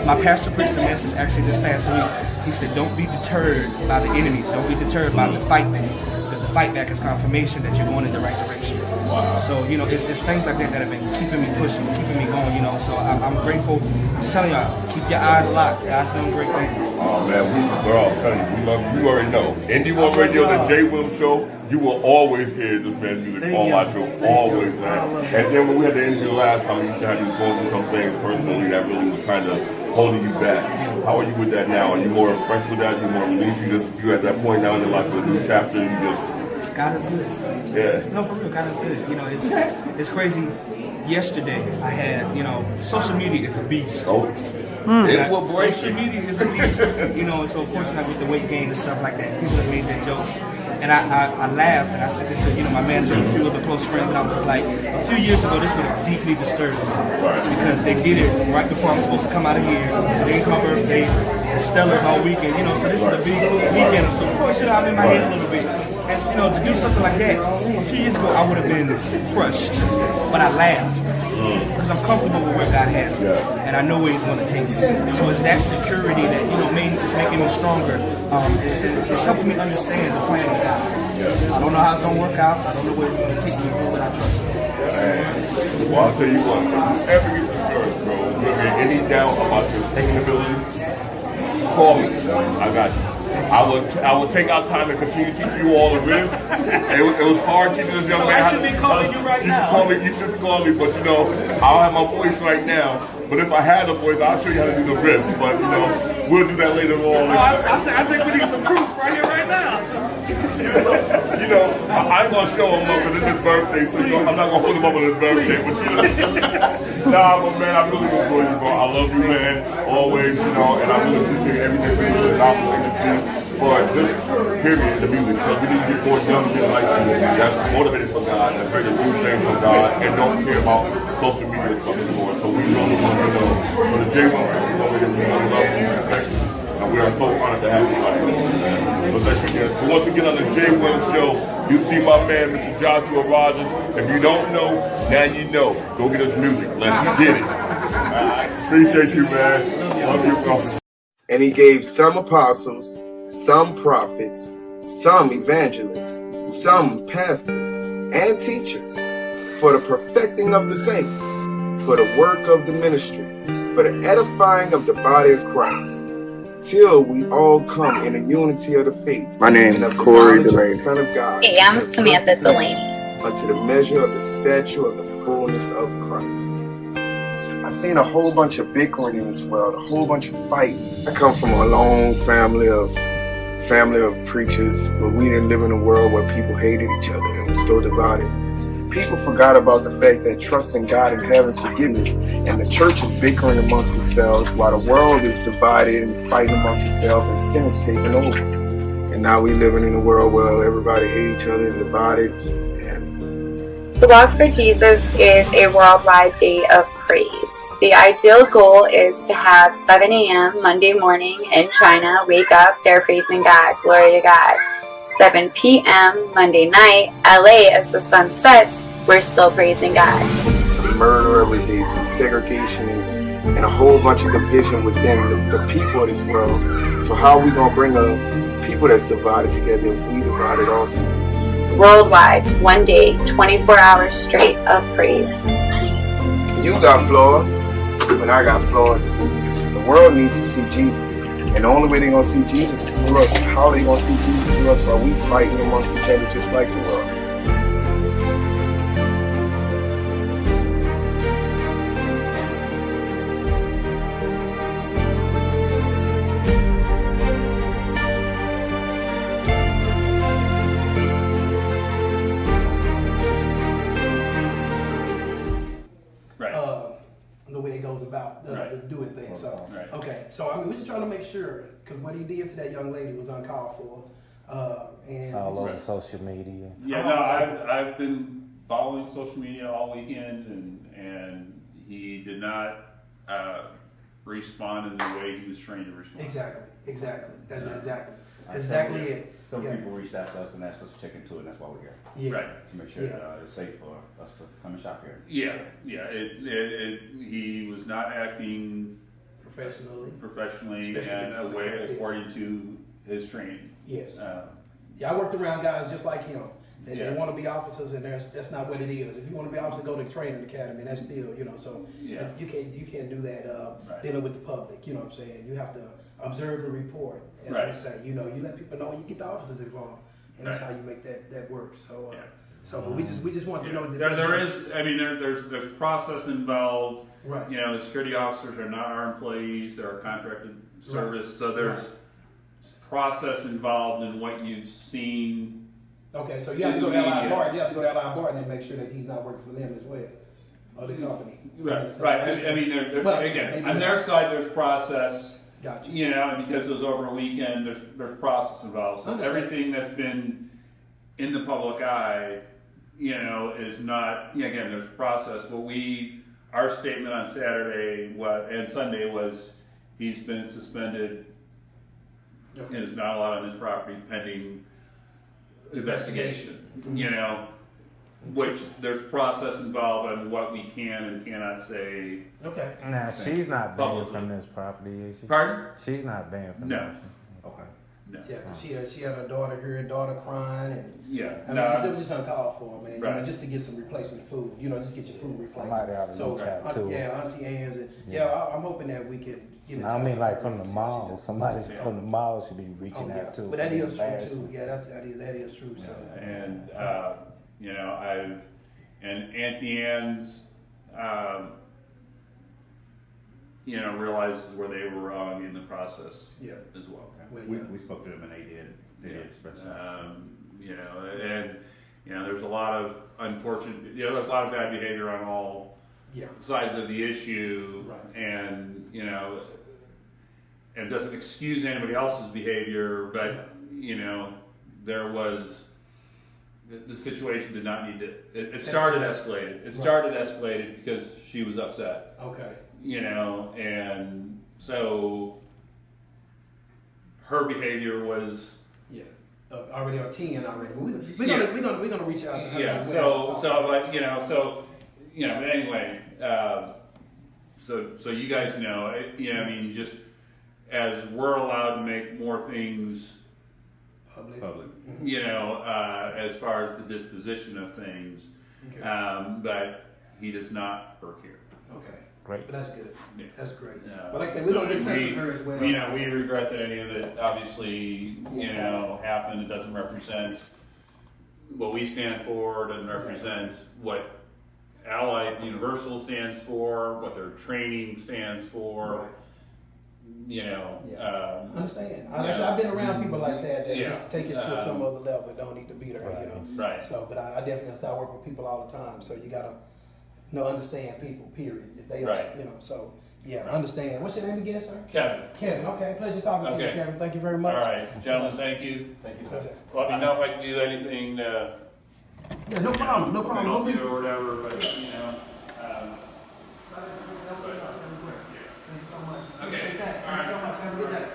My pastor preached a message actually this past week. He said, don't be deterred by the enemies. Don't be deterred by the fight back. Because the fight back is confirmation that you're going in the right direction. Wow. So, it's things like that that have been keeping me pushing, keeping me going, So I'm grateful. I'm telling y'all, keep your eyes locked. God's doing great things. Oh, man, we're all telling you, we love you. You already know. Indie One Radio, the Jay Will Show, you will always hear this man's music on my show. Always, man. And then when we had the interview last time, you said you was going through some things personally that really was kind of holding you back. How are you with that now? Are you more fresh with that? Are you more released? You at that point now in your life with a new chapter, you just... God is good. Yeah. No, for real, God is good. It's crazy. Yesterday, I had, social media is a beast. Oh. It will break social media is a beast. And so of course, with the weight gain and stuff like that, people have made that joke. And I laughed and I said this to, my manager and a few other close friends, and I was like, a few years ago, this would have deeply disturbed me. Because they did it right before I'm supposed to come out of here. Today's my birthday. The Stellars all weekend, so this is a big weekend. So of course, I'm in my head a little bit. And to do something like that, a few years ago, I would have been crushed. But I laughed. Because I'm comfortable with where God has me. And I know where He's going to take me. So it's that security that, it's making me stronger. It's helping me understand the plan of God. I don't know how it's going to work out. I don't know where it's going to take me, but I trust Him. Well, I'll tell you what, if you ever get discouraged, bro, if you have any doubt about your singing ability, call me. I got you. I will take out time and continue teaching you all the riffs. It was hard teaching this young man. I should be calling you right now. You should call me, but I don't have my voice right now. But if I had a voice, I'll show you how to do the riffs. But we'll do that later on. I think we need some proof right here, right now. I'm gonna show him up because it's his birthday, so I'm not gonna put him up on his birthday. But nah, but man, I really enjoy you, bro. I love you, man, always, and I really appreciate everything for you in the gospel industry. far as just period the music, because we need to get more young men like you that's motivated for God, that's ready to do things for God, and don't care about social media stuff anymore. So we really want to know for the J1 family over here, we love you, respect you, and we are so honored to have you like us. So thank you again. So once again on the J1 show, you see my man, Mr. Joshua Rogers. If you don't know, now you know. Go get us music. Let's get it. Appreciate you, man. Love you, bro. And he gave some apostles, some prophets, some evangelists, some pastors and teachers for the perfecting of the saints, for the work of the ministry, for the edifying of the body of Christ, till we all come in the unity of the faith. My name is Corey Delaney, Son of God. Hey, I'm Samantha Delaney. Unto the measure of the stature of the fullness of Christ. I've seen a whole bunch of bickering in this world, a whole bunch of fighting. I come from a long family of preachers, but we didn't live in a world where people hated each other and were so divided. People forgot about the fact that trusting God and having forgiveness, and the church is bickering amongst themselves while the world is divided and fighting amongst itself, and sin is taking over. And now we living in a world where everybody hates each other and divided. The Walk for Jesus is a worldwide day of praise. The ideal goal is to have 7 a.m. Monday morning in China, wake up, they're praising God, glory to God. 7 p.m. Monday night, LA, as the sun sets, we're still praising God. To murder every day, to segregation and a whole bunch of division within the people of this world. So how are we going to bring a people that's divided together if we divided also? Worldwide, one day, 24 hours straight of praise. You got flaws, but I got flaws too. The world needs to see Jesus. And the only way they're going to see Jesus is through us. How are they going to see Jesus through us while we fighting amongst each other just like the world? The way it goes about the doing things. So, okay. So, I mean, we're just trying to make sure, because what he did to that young lady was uncalled for. And it's all over social media. Yeah, no, I've been following social media all weekend, and he did not respond in the way he was trained to respond. Exactly. That's exactly it. Some people reached out to us and asked us to check into it, and that's why we're here. Yeah. Right. To make sure it's safe for us to come and shop here. Yeah. He was not acting professionally and according to his training. Yes. I worked around guys just like him. They want to be officers, and that's not what it is. If you want to be an officer, go to the training academy. That's still, so you can't do that dealing with the public. You know what I'm saying? You have to observe and report, as we say. You let people know, you get the officers involved, and that's how you make that work. So, but we just want to know that there's process involved. Right. The security officers are not our employees; they're a contracted service. So there's process involved in what you've seen. Okay, so you have to go to Allied Barton. You have to go to Allied Barton and make sure that he's not working for them as well, or the company. Right. I mean, again, on their side, there's process. Gotcha. And because it was over a weekend, there's process involved. So everything that's been in the public eye, is not. Again, there's process. Our statement on Saturday and Sunday was he's been suspended. Okay. And is not allowed on his property pending investigation. Which there's process involved on what we can and cannot say. Okay. Now, she's not banned from this property, is she? Pardon? She's not banned from this. Okay. No. Yeah, she had her daughter crying, and it was just uncalled for, man. Right. Just to get some replacement food, just get your food replaced. Somebody ought to reach out to her. Auntie Anne's, and I'm hoping that we can get in touch. I mean, like from the mall, somebody from the mall should be reaching out to her. But that is true too. Yeah, that is true. So. And and Auntie Anne's, realizes where they were wrong in the process. Yeah. As well. We spoke to them and they did express that. And there's a lot of unfortunate, there's a lot of bad behavior on all sides of the issue. Right. And and it doesn't excuse anybody else's behavior, but you know, there was the situation did not need to. It started escalated. It started escalated because she was upset. Okay. You know, and so her behavior was already on 10 already. We're gonna reach out to her. Yeah. As well. But anyway, so you guys know, I mean, just as we're allowed to make more things Public. you know, as far as the disposition of things, but he does not work here. Okay. Great. But that's good. Yeah. That's great. But like I said, we're gonna get in touch with her as well. You know, we regret that any of it obviously, happened. It doesn't represent what we stand for, doesn't represent what Allied Universal stands for, what their training stands for. Right. You know, understand. I've been around people like that just take it to some other level. Don't need to be there, you know. Right. So, but I definitely start working with people all the time. So you gotta understand people. Period. If they, you know. So yeah, understand. What's your name again, sir? Kevin. Kevin. Okay, pleasure talking to you, Kevin. Thank you very much. All right, gentlemen. Thank you. Thank you, sir. Let me know if I can do anything. Yeah, no problem. No problem. Help you or whatever, but you know. Okay. All right. Have a good day.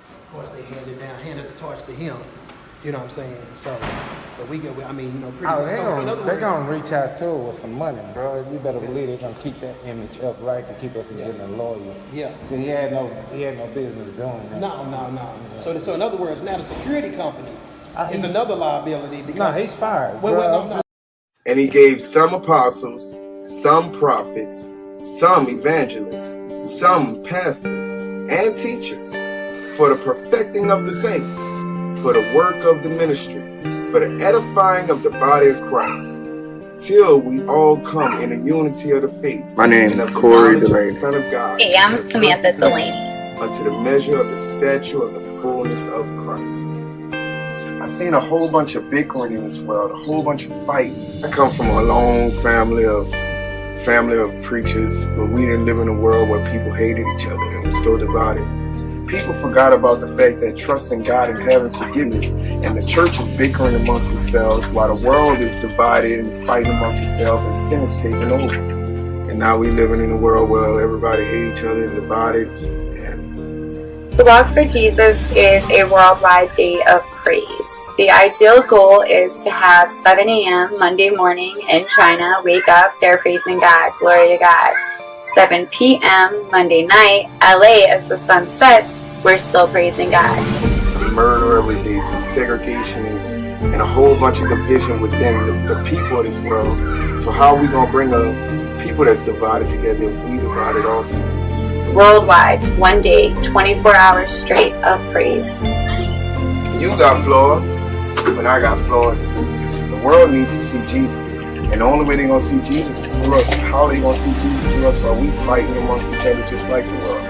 So of course they handed the torch to him. You know what I'm saying? So, but we go. I mean, you know, pretty. They're gonna reach out to her with some money, bro. You better believe they're gonna keep that image up, right, to keep her from getting a lawyer. Yeah. So he had no business doing that. No. So in other words, now the security company is another liability. No, he's fired. No. And he gave some apostles, some prophets, some evangelists, some pastors and teachers for the perfecting of the saints, for the work of the ministry, for the edifying of the body of Christ, till we all come in the unity of the faith. My name is Corey Delaney, Son of God. Hey, I'm Samantha Delaney. Unto the measure of the stature of the fullness of Christ. I've seen a whole bunch of bickering in this world, a whole bunch of fighting. I come from a long family of preachers, but we didn't live in a world where people hated each other and were so divided. People forgot about the fact that trusting God and having forgiveness, and the church is bickering amongst themselves while the world is divided and fighting amongst itself, and sin is taking over. And now we living in a world where everybody hate each other and divided. The Walk for Jesus is a worldwide day of praise. The ideal goal is to have 7 a.m. Monday morning in China, wake up, they're praising God, glory to God. 7 p.m. Monday night, LA, as the sun sets, we're still praising God. To murder every day, to segregation and a whole bunch of division within the people of this world. So how are we going to bring a people that's divided together if we divided also? Worldwide, one day, 24 hours straight of praise. You got flaws, but I got flaws too. The world needs to see Jesus. And the only way they're going to see Jesus is through us. How are they going to see Jesus through us while we fighting amongst each other just like the world?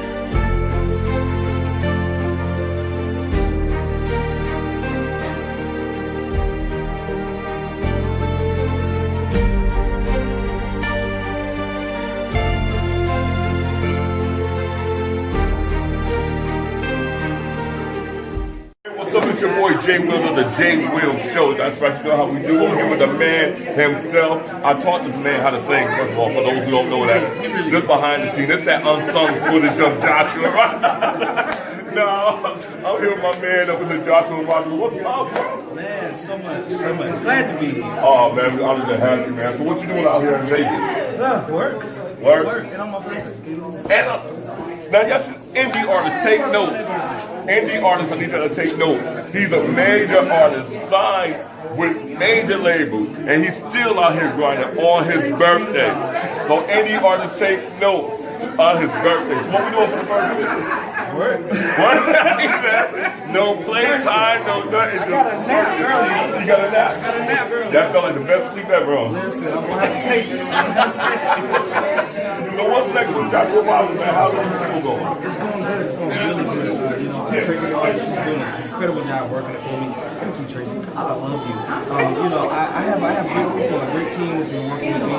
What's up, it's your boy Jay Wills of the Jay Wills Show. That's right, you know how we do over here with the man himself. I taught this man how to sing, first of all, for those who don't know that. Just behind the scenes, it's that unsung footage of Joshua, right? No, I'm here with my man that was in Joshua. What's up, bro? Man, so much. Glad to be here. Oh, man, we're honored to have you, man. So what you doing out here in Vegas? Work. And I'm a now, yes, indie artists, take notes. Indie artists, I need you to take notes. He's a major artist, signed with major labels, and he's still out here grinding on his birthday. So indie artists, take notes on his birthday. So what we doing for the birthday? Work. No playtime, no nothing. I got a nap early. You got a nap? That felt like the best sleep ever on. Listen, I'm going to have to take it. So what's next with Joshua Wilder, man? How's the school going? It's going good. It's going really good. You know, Tracy, she's doing an incredible job working it for me. Thank you, Tracy. I love you. You know, I have great people, a great team that's been working with me.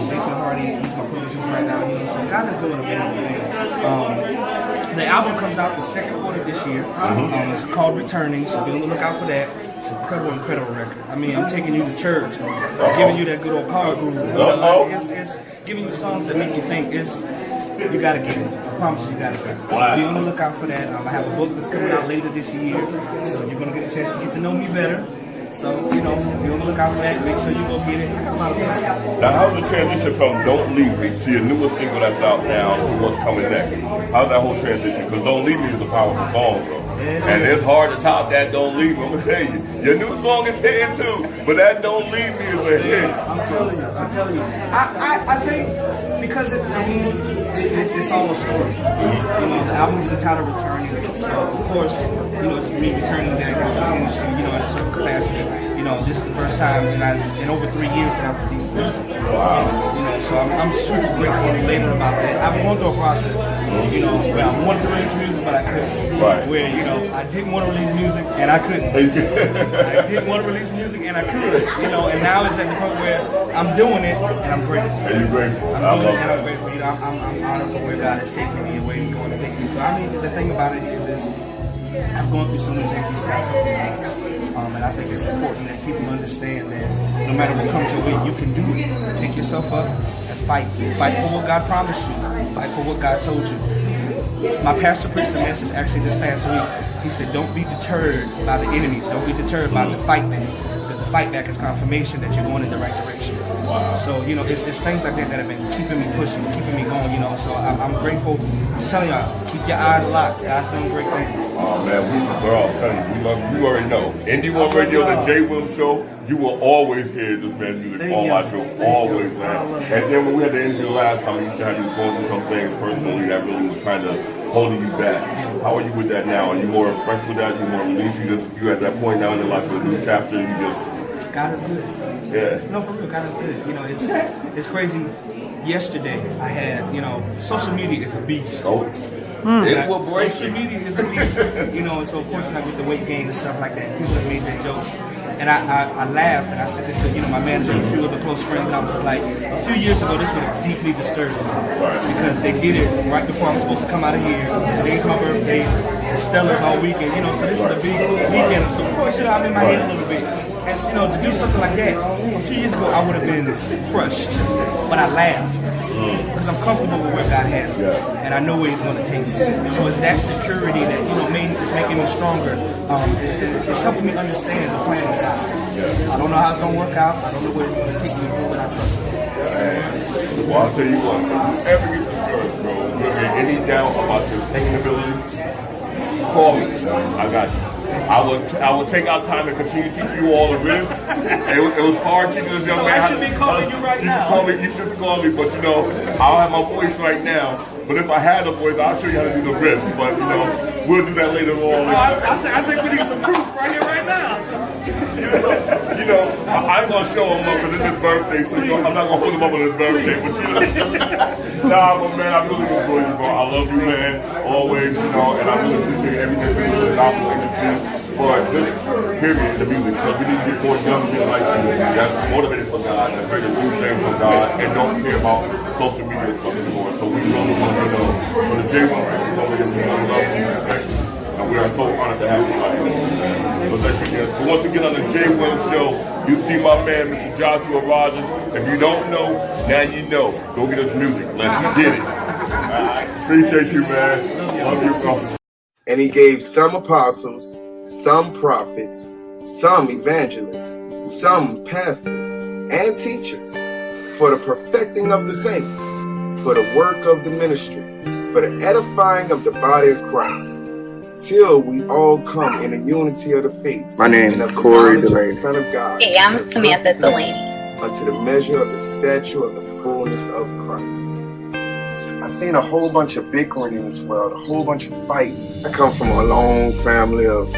Jason Hardy, he's my producer right now. You know, so God is doing amazing things. The album comes out the second quarter this year. It's called Returning, so be on the lookout for that. It's an incredible record. I mean, I'm taking you to church, giving you that good old car groove. It's giving you songs that make you think you gotta get it. I promise you gotta get it. So be on the lookout for that. I have a book that's coming out later this year, so you're gonna get a chance to get to know me better. So, be on the lookout for that. Make sure you go get it. Now, how's the transition from Don't Leave Me to your newest single that's out now to what's coming next? How's that whole transition? Because Don't Leave Me is a powerful song, bro. And it's hard to top that Don't Leave Me. I'm going to tell you. Your new song is hitting too, but that Don't Leave Me is a hit. I'm telling you. I think because it's all a story. The album is entitled Returning. So, of course, it's me returning back into the industry, in a certain capacity. This is the first time in over 3 years that I've released music. Wow. So I'm super grateful and elated about that. I've gone through a process. Where I wanted to release music, but I couldn't. Right. Where, I didn't want to release music and I couldn't. I didn't want to release music and I could. And now it's at the point where I'm doing it and I'm grateful. Are you grateful? I'm doing it and I'm grateful. I'm honored for where God has taken me and where He's going to take me. So I mean, the thing about it is I've gone through so many things these past couple of years. And I think it's important that people understand that no matter what comes your way, you can do it. Pick yourself up and fight. Fight for what God promised you. Fight for what God told you. My pastor preached a message actually this past week. He said, don't be deterred by the enemies. Don't be deterred by the fight back. Because the fight back is confirmation that you're going in the right direction. Wow. So, it's things like that have been keeping me pushing, keeping me going, So I'm grateful. I'm telling y'all, keep your eyes locked. God's doing great things. Oh, man, bro, I'm telling you, we love you. You already know. Indie One Radio, the J. Will Show, you will always hear this man's music on my show. Always, man. And then when we had the interview last time, you used to have you going through some things personally that really was kind of holding you back. How are you with that now? Are you more fresh with that? You more released? You at that point now in your life with a new chapter? You just... God is good. Yeah. No, for real, God is good. It's crazy. Yesterday, I had, social media is a beast. Oh. It will break. Social media is a beast. And so of course, with the weight gain and stuff like that, people have made that joke. And I laughed and I said this to, my manager and a few other close friends, and I was like, a few years ago, this would have deeply disturbed me. Because they did it right before I'm supposed to come out of here. Today's my birthday, the Stellars all weekend, so this is a big weekend. So of course, I'm in my head a little bit. And to do something like that, a few years ago, I would have been crushed. But I laughed. Because I'm comfortable with where God has me. And I know where He's going to take me. So it's that security that, is making me stronger. It's helping me understand the plan of God. I don't know how it's going to work out. I don't know where it's going to take me, but I trust Him. Well, I'll tell you what, if you ever get discouraged, bro, if you have any doubt about your singing ability, call me. I got you. I will take out time and continue to teach you all the riffs. It was hard teaching this young man. I should be calling you right now. You should call me, but I'll have my voice right now. But if I had a voice, I'll show you how to do the riffs. But we'll do that later on. I think we need some proof right here, right now. I'm gonna show him up because it's his birthday, so I'm not gonna hold him up on his birthday. But nah, but man, I really enjoy you, bro. I love you, man, always, and I really appreciate everything that you do for this period in the music. Because we need to get more young people like you that's motivated for God, that's ready to do things for God, and don't care about social media stuff anymore. So we really want to know for the J1 people over here, we love you, respect you. And we are so honored to have you like this. So once again on the J1 Show, you see my man, Mr. Joshua Rogers. If you don't know, now you know. Go get us music. Let's get it. Appreciate you, man. Love you, bro. And He gave some apostles, some prophets, some evangelists, some pastors and teachers for the perfecting of the saints, for the work of the ministry, for the edifying of the body of Christ, till we all come in the unity of the faith. My name is Corey Delaney. Son of God. Hey, I'm Samantha Delaney. Unto the measure of the stature of the fullness of Christ. I've seen a whole bunch of bickering in this world, a whole bunch of fighting. I come from a long family of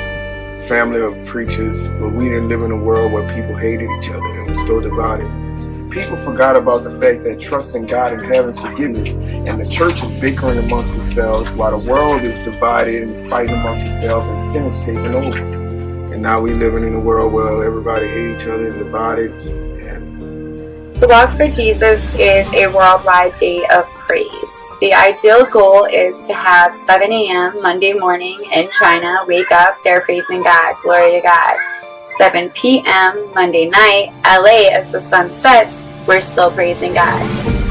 preachers, but we didn't live in a world where people hated each other and were so divided. People forgot about the fact that trusting God and having forgiveness, and the church is bickering amongst themselves while the world is divided and fighting amongst itself, and sin is taking over. And now we living in a world where everybody hate each other and divided. And the Walk for Jesus is a worldwide day of praise. The ideal goal is to have 7 a.m. Monday morning in China, wake up, they're praising God, glory to God. 7 p.m. Monday night, LA, as the sun sets, we're still praising God.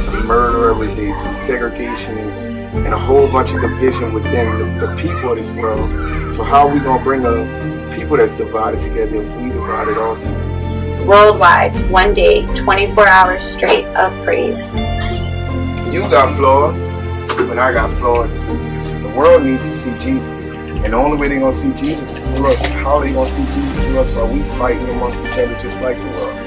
To murder every day, to segregation and a whole bunch of division within the people of this world. So how are we going to bring a people that's divided together if we divided also? Worldwide, one day, 24 hours straight of praise. You got flaws, but I got flaws too. The world needs to see Jesus. And the only way they're going to see Jesus is through us. How are they going to see Jesus through us while we fighting amongst each other just like the world?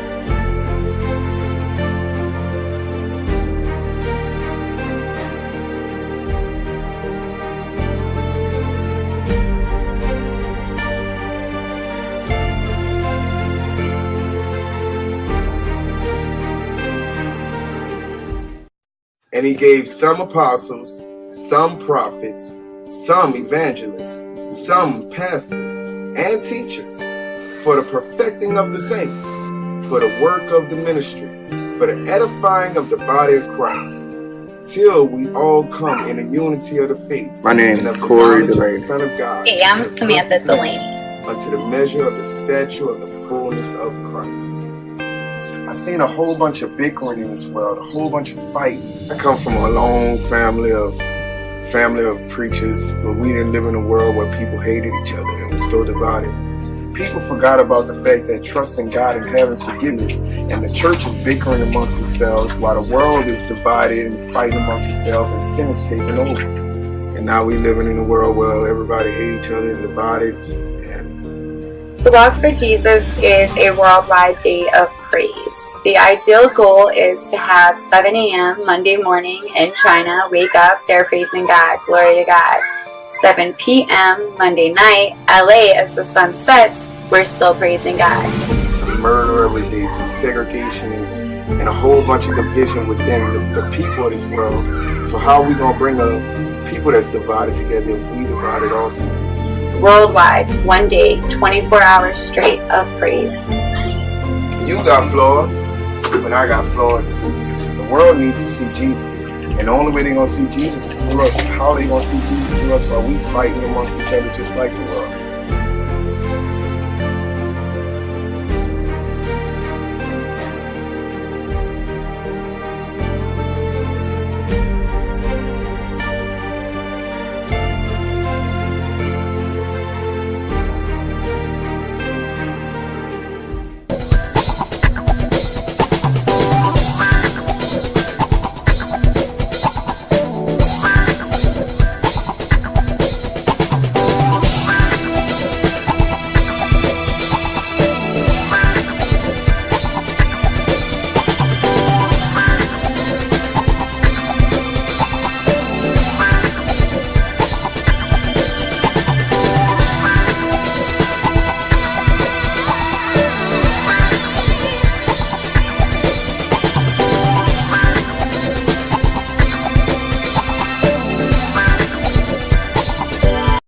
And he gave some apostles, some prophets, some evangelists, some pastors and teachers for the perfecting of the saints, for the work of the ministry, for the edifying of the body of Christ, till we all come in the unity of the faith. My name is Corey Delaney, Son of God. Hey, I'm Samantha Delaney. Unto the measure of the stature of the fullness of Christ. I've seen a whole bunch of bickering in this world, a whole bunch of fighting. I come from a long family of preachers, but we didn't live in a world where people hated each other and were so divided. People forgot about the fact that trusting God and having forgiveness, and the church is bickering amongst themselves while the world is divided and fighting amongst itself, and sin is taking over. And now we living in a world where everybody hate each other and divided. The Walk for Jesus is a worldwide day of praise. The ideal goal is to have 7 a.m. Monday morning in China, wake up, they're praising God, glory to God. 7 p.m. Monday night, LA, as the sun sets, we're still praising God. To murder every day, to segregation and a whole bunch of division within the people of this world. So how are we going to bring a people that's divided together if we divided also? Worldwide, one day, 24 hours straight of praise. You got flaws, but I got flaws too. The world needs to see Jesus. And the only way they're going to see Jesus is through us. How are they going to see Jesus through us while we fighting amongst each other just like the world?